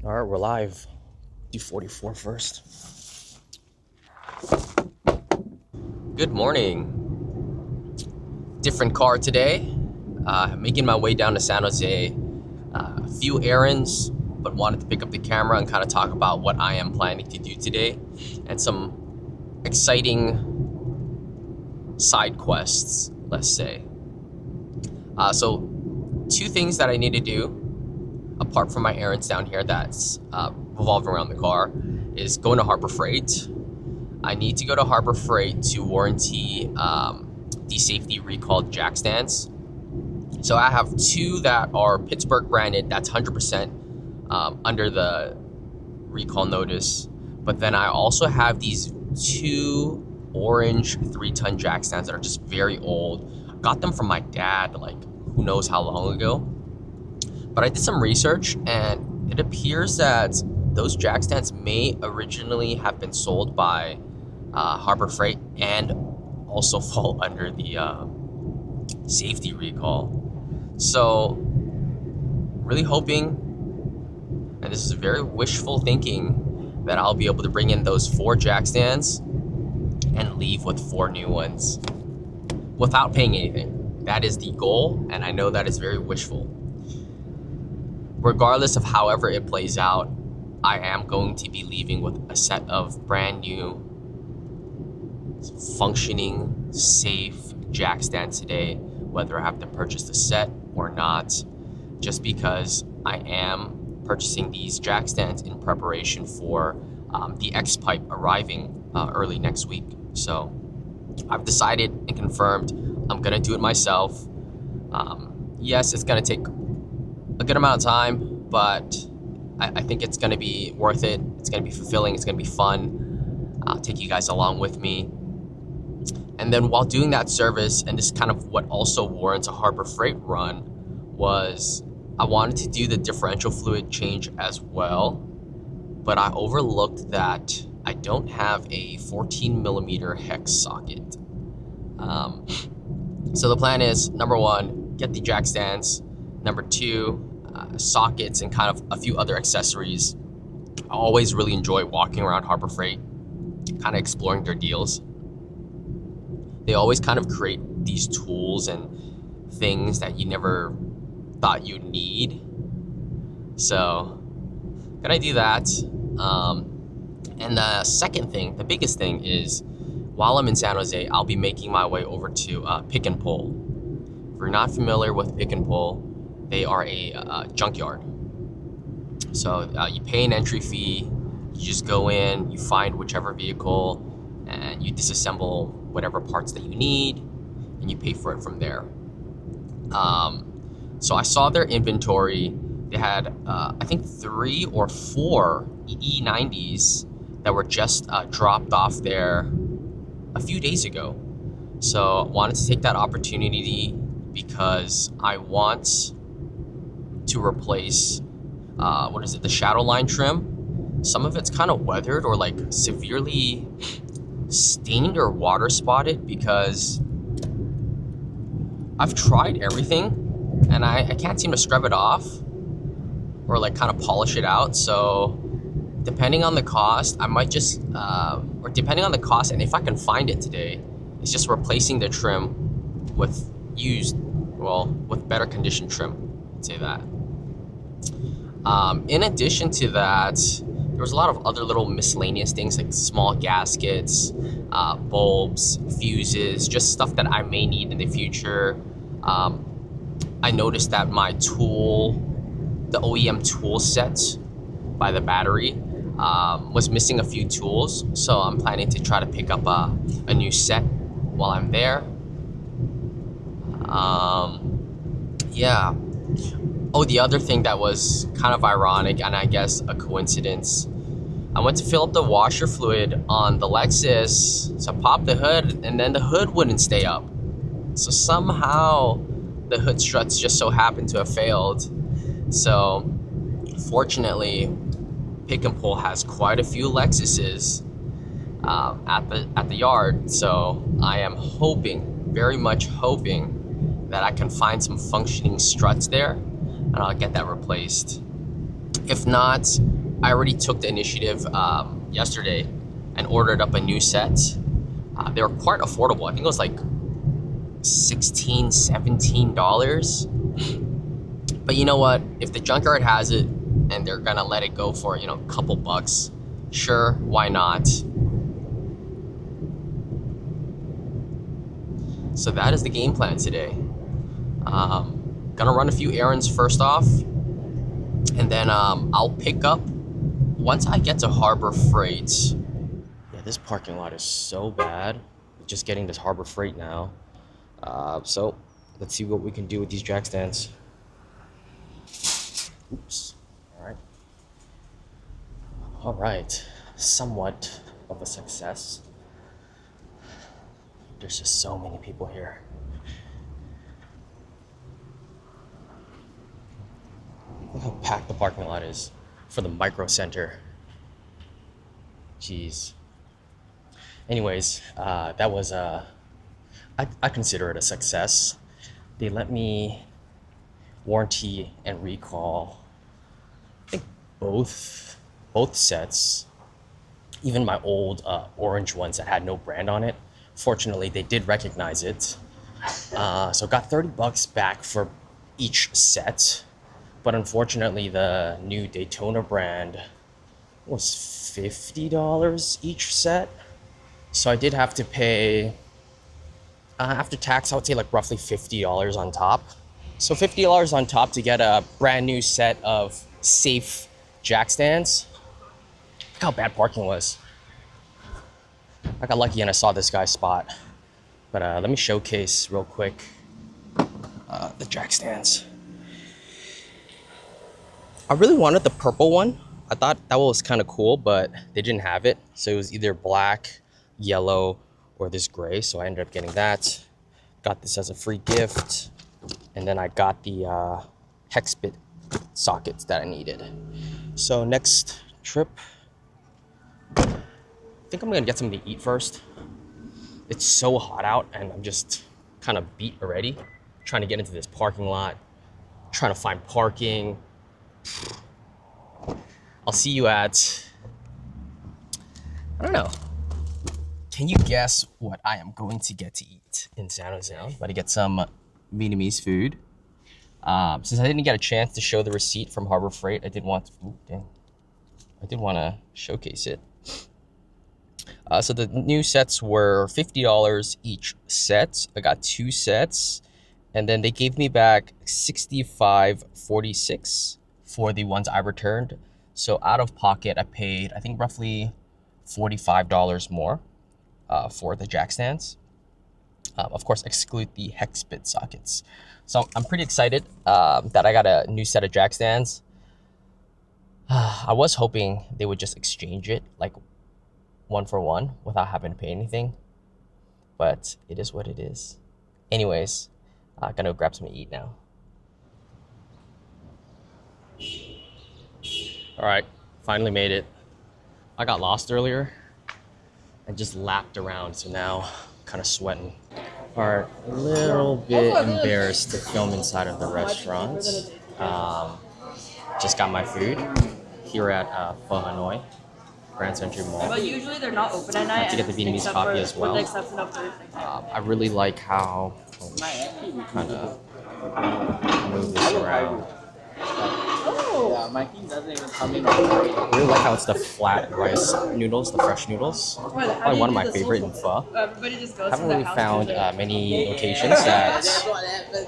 All right, we're live. Do 44 first. Good morning. Different car today. Making my way down to San Jose. A few errands, but wanted to pick up the camera and kind of talk about what I am planning to do today and some exciting side quests, let's say. So, two things that I need to do apart from my errands down here that's revolving around the car is going to Harbor Freight. I need to go to Harbor Freight to warranty the safety recalled jack stands. So I have two that are Pittsburgh branded, that's 100% under the recall notice. But then I also have these two orange 3-ton jack stands that are just very old. Got them from my dad, like who knows how long ago. But I did some research and it appears that those jack stands may originally have been sold by Harbor Freight and also fall under the safety recall. So really hoping, and this is very wishful thinking, that I'll be able to bring in those 4 jack stands and leave with 4 new ones without paying anything. That is the goal, and I know that is very wishful. Regardless of however it plays out, I am going to be leaving with a set of brand new, functioning, safe jack stands today, whether I have to purchase the set or not, just because I am purchasing these jack stands in preparation for the X-Pipe arriving early next week. So I've decided and confirmed I'm gonna do it myself. Yes, it's gonna take a good amount of time, but I think it's gonna be worth it. It's gonna be fulfilling, it's gonna be fun. I'll take you guys along with me. And then while doing that service, and this is kind of what also warrants a Harbor Freight run, was I wanted to do the differential fluid change as well, but I overlooked that I don't have a 14 millimeter hex socket. So the plan is, number 1, get the jack stands. Number 2, sockets and kind of a few other accessories. I always really enjoy walking around Harbor Freight, kind of exploring their deals. They always kind of create these tools and things that you never thought you'd need. So, gonna do that. And the second thing, the biggest thing is, while I'm in San Jose, I'll be making my way over to Pick and Pull. If you're not familiar with Pick and Pull, they are a junkyard. So you pay an entry fee, you just go in, you find whichever vehicle, and you disassemble whatever parts that you need, and you pay for it from there. So I saw their inventory. They had, I think, 3 or 4 E90s that were just dropped off there a few days ago. So I wanted to take that opportunity because I want to replace, the shadow line trim. Some of it's kind of weathered or like severely stained or water spotted because I've tried everything and I can't seem to scrub it off or like kind of polish it out. So depending on the cost, I might just, or depending on the cost, and if I can find it today, it's just replacing the trim with with better condition trim, I'd say that. In addition to that, there was a lot of other little miscellaneous things like small gaskets, bulbs, fuses, just stuff that I may need in the future. I noticed that my the OEM tool set by the battery, was missing a few tools. So I'm planning to try to pick up a new set while I'm there. Yeah. Oh, the other thing that was kind of ironic and I guess a coincidence, I went to fill up the washer fluid on the Lexus, so I popped the hood and then the hood wouldn't stay up. So somehow the hood struts just so happened to have failed. So fortunately, Pick and Pull has quite a few Lexuses at the yard. So I am hoping, very much hoping, that I can find some functioning struts there and I'll get that replaced. If not, I already took the initiative yesterday and ordered up a new set. They were quite affordable. I think it was like $16, $17. But you know what? If the Junkyard has it and they're gonna let it go for, a couple bucks, sure, why not? So that is the game plan today. Gonna run a few errands first off, and then I'll pick up once I get to Harbor Freight. Yeah, this parking lot is so bad. Just getting this Harbor Freight now. So let's see what we can do with these jack stands. Oops. All right. Somewhat of a success. There's just so many people here. Look how packed the parking lot is for the micro center. Jeez. Anyways, that was I consider it a success. They let me warranty and recall, I think both sets, even my old orange ones that had no brand on it. Fortunately, they did recognize it. So got $30 back for each set. But unfortunately, the new Daytona brand was $50 each set. So I did have to pay, after tax, I would say like roughly $50 on top. So $50 on top to get a brand new set of safe jack stands. Look how bad parking was. I got lucky and I saw this guy's spot. But let me showcase real quick the jack stands. I really wanted the purple one. I thought that was kind of cool, but they didn't have it. So it was either black, yellow, or this gray. So I ended up getting that. Got this as a free gift. And then I got the hex bit sockets that I needed. So next trip, I think I'm gonna get something to eat first. It's so hot out and I'm just kind of beat already. Trying to get into this parking lot, trying to find parking. I'll see you at, I don't know. Can you guess what I am going to get to eat in San Jose? I'm about to get some Vietnamese food. Since I didn't get a chance to show the receipt from Harbor Freight, I did want to showcase it. So the new sets were $50 each set. I got 2 sets, and then they gave me back $65.46 for the ones I returned. So out of pocket, I paid, I think, roughly $45 more for the jack stands. Of course, exclude the hex bit sockets. So I'm pretty excited that I got a new set of jack stands. I was hoping they would just exchange it like 1 for 1 without having to pay anything, but it is what it is. Anyways, I'm gonna grab something to eat now. All right, finally made it. I got lost earlier and just lapped around, so now I'm kind of sweating. All right, a little bit embarrassed to film inside of the restaurant. Just got my food here at Pho Hanoi, Grand Century Mall. But usually they're not open at night. I have to get the Vietnamese coffee as well. I really like how kind of move this around. Oh. My team doesn't even come in. I really like how it's the flat rice noodles, the fresh noodles. Probably one of my favorite in pho. Everybody just goes Haven't to really the house found many locations that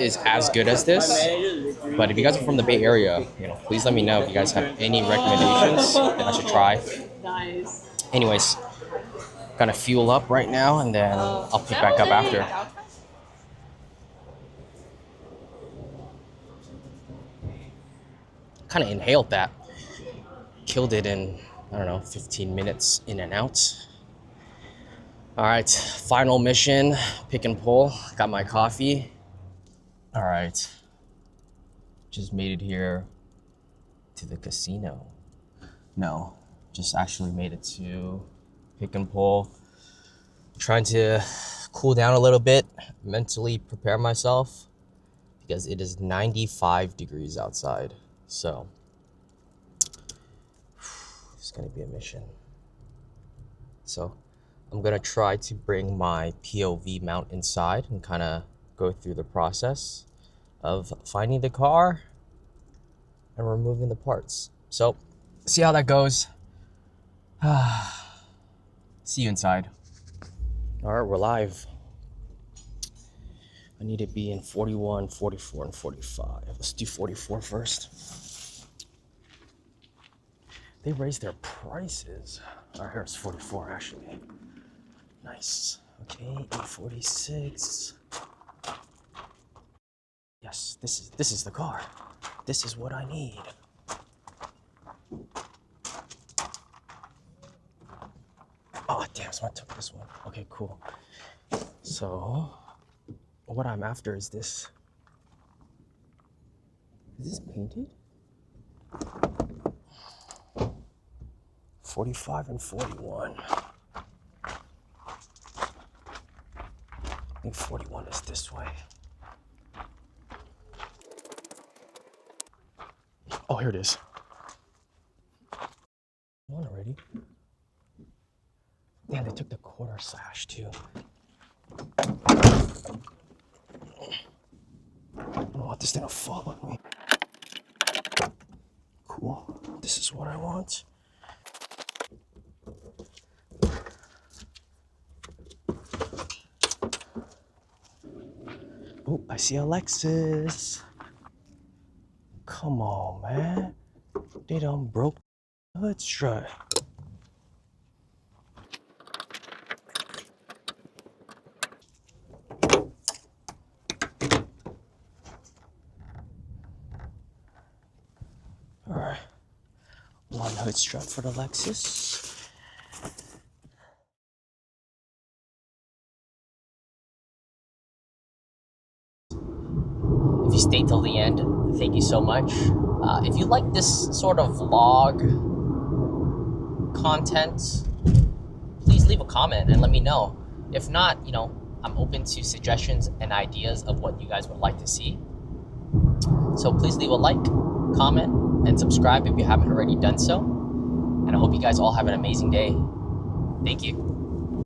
is as good as this. But if you guys are from the Bay Area, please let me know if you guys have any recommendations that I should try. Nice. Anyways, gonna fuel up right now and then I'll pick back up after. Kind of inhaled that. Killed it in, I don't know, 15 minutes in and out. All right, final mission, pick and pull. Got my coffee. All right, just made it here to the casino. No, just actually made it to pick and pull. Trying to cool down a little bit, mentally prepare myself because it is 95 degrees outside. So going to be a mission. So I'm going to try to bring my POV mount inside and kind of go through the process of finding the car and removing the parts. So see how that goes. See you inside. All right, we're live. I need to be in 41, 44, and 45. Let's do 44 first. They raised their prices. All right, here's 44 actually. Nice. Okay, 846. Yes, this is the car. This is what I need. Oh damn, so I took this one. Okay, cool. So what I'm after is this. Is this painted? 45 and 41. I think 41 is this way. Oh, here it is. One already. Yeah, they took the quarter sash too. I don't want this thing to fall on me. Cool. This is what I want. Oh, I see a Lexus. Come on, man. They done broke the hood strut. Alright. One hood strut for the Lexus. If you stayed till the end, thank you so much. If you like this sort of vlog content, please leave a comment and let me know. If not, I'm open to suggestions and ideas of what you guys would like to see. So please leave a like, comment, and subscribe if you haven't already done so. And I hope you guys all have an amazing day. Thank you.